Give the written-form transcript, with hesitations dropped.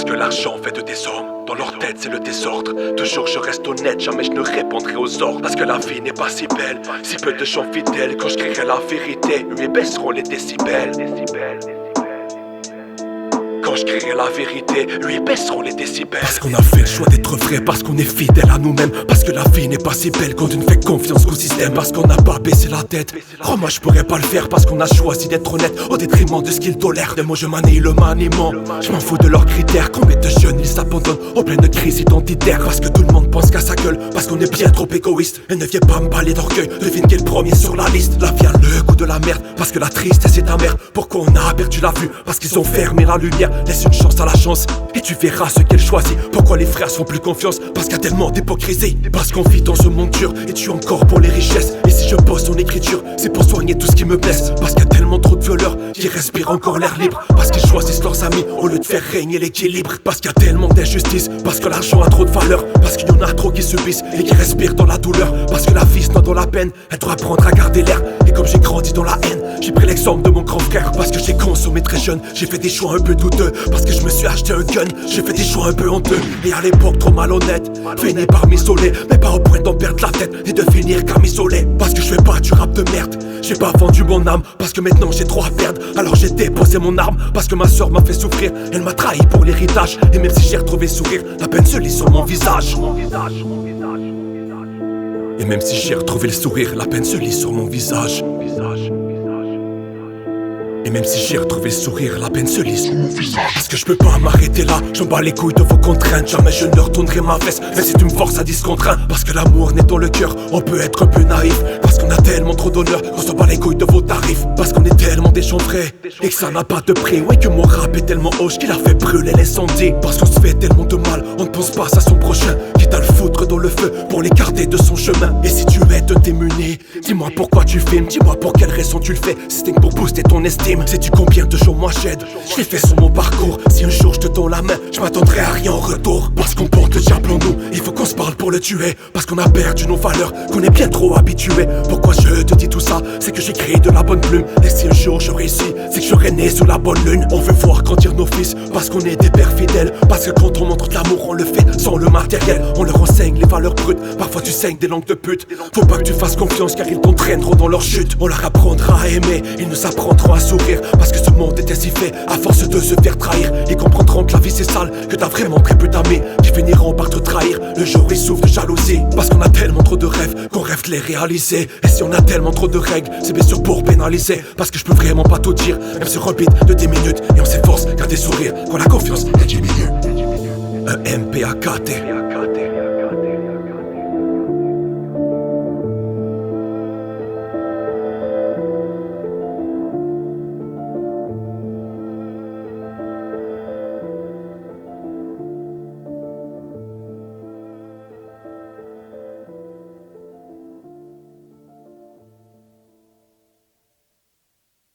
Parce que l'argent fait de désordre. Dans leur tête c'est le désordre. Toujours je reste honnête, jamais je ne répondrai aux ordres. Parce que la vie n'est pas si belle, si peu de gens fidèles. Quand je crierai la vérité, eux baisseront les décibels. Quand je crierai la vérité, lui baisseront les décibels. Parce qu'on a fait le choix d'être vrai, parce qu'on est fidèle à nous-mêmes. Parce que la vie n'est pas si belle quand on ne fait confiance qu'au système. Parce qu'on n'a pas baissé la tête. Oh moi je pourrais pas le faire parce qu'on a choisi d'être honnête au détriment de ce qu'ils tolèrent. De mots je manie le maniement. Je m'en fous de leurs critères. Combien de jeunes ils s'abandonnent en pleine crise identitaire. Parce que tout le monde pense qu'à sa gueule. Parce qu'on est bien trop égoïste. Et ne viens pas me parler d'orgueil. Devine qui est le premier sur la liste. Là vient le coup de la merde. Parce que la tristesse est amère. Pourquoi on a perdu la vue? Parce qu'ils ont fermé la lumière. Laisse une chance à la chance et tu verras ce qu'elle choisit. Pourquoi les frères font plus confiance? Parce qu'il y a tellement d'hypocrisie. Parce qu'on vit dans ce monde dur et tu encore pour les richesses. Et si je bosse en écriture, c'est pour soigner tout ce qui me blesse. Parce qu'il y a tellement trop de violeurs qui respirent encore l'air libre. Parce qu'ils choisissent leurs amis au lieu de faire régner l'équilibre. Parce qu'il y a tellement d'injustice. Parce que l'argent a trop de valeur. Parce qu'il y en a trop qui subissent et qui respirent dans la douleur. Parce que la vie se noie dans la peine. Elle doit apprendre à garder l'air. Et comme j'ai grandi dans la haine, j'ai pris l'exemple de mon grand frère. Parce que j'ai consommé très jeune, j'ai fait des choix un peu douteux. Parce que je me suis acheté un gun, j'ai fait des choix un peu honteux. Et à l'époque trop malhonnête, fini par m'isoler. Mais pas au point d'en perdre la tête et de finir qu'à m'isoler. Parce que je fais pas du rap de merde, j'ai pas vendu mon âme. Parce que maintenant j'ai trop à perdre, alors j'ai déposé mon arme. Parce que ma soeur m'a fait souffrir, elle m'a trahi pour l'héritage. Et même si j'ai retrouvé le sourire, la peine se lit sur mon visage. Et même si j'ai retrouvé le sourire, la peine se lit sur mon visage. Et même si j'ai retrouvé le sourire, la peine se lit sur mon visage. Parce que je peux pas m'arrêter là, j'en bats les couilles de vos contraintes. Jamais je ne leur tournerai ma veste, même si tu me forces à 10 contre 1. Parce que l'amour naît dans le cœur, on peut être un peu naïf. Parce qu'on a tellement trop d'honneur, qu'on s'en bat les couilles de vos tarifs. Parce qu'on est tellement des gens vrais, et que ça n'a pas de prix. Ouais que mon rap est tellement hoche qu'il a fait brûler l'incendie. Parce qu'on se fait tellement de mal, on ne pense pas à son prochain. Quitte à le foutre dans le feu pour l'écarter de son chemin. Et si tu es démuni, dis-moi pourquoi tu filmes. Dis-moi pour quelle raison tu le fais, si c'est pour booster ton estime. Sais-tu combien de jours moi j'aide? Je l'ai fait sur mon parcours. Si un jour je te tends la main, je m'attendrai à rien en retour. Parce qu'on porte le diable en nous, il faut qu'on se parle pour le tuer. Parce qu'on a perdu nos valeurs, qu'on est bien trop habitué. Pourquoi je te dis tout ça? C'est que j'écris de la bonne plume. Et si un jour je réussis, c'est que je serai né sous la bonne lune. On veut voir grandir nos fils, parce qu'on est des pères fidèles. Parce que quand on montre de l'amour, on le fait sans le matériel. On leur enseigne les valeurs brutes, parfois tu saignes des langues de pute. Faut pas que tu fasses confiance car ils t'entraîneront dans leur chute. On leur apprendra à aimer, ils nous apprendront à sourire. Parce que ce monde était si fait, à force de se faire trahir. Ils comprendront que la vie c'est sale, que t'as vraiment très peu d'amis qui finiront par te trahir le jour ils souffrent de jalousie. Parce qu'on a tellement trop de rêves qu'on rêve de les réaliser. Et si on a tellement trop de règles, c'est bien sûr pour pénaliser. Parce que je peux vraiment pas tout dire, même sur un beat de 10 minutes. Et on s'efforce, garder sourire quand la confiance est diminue. EMPAKT.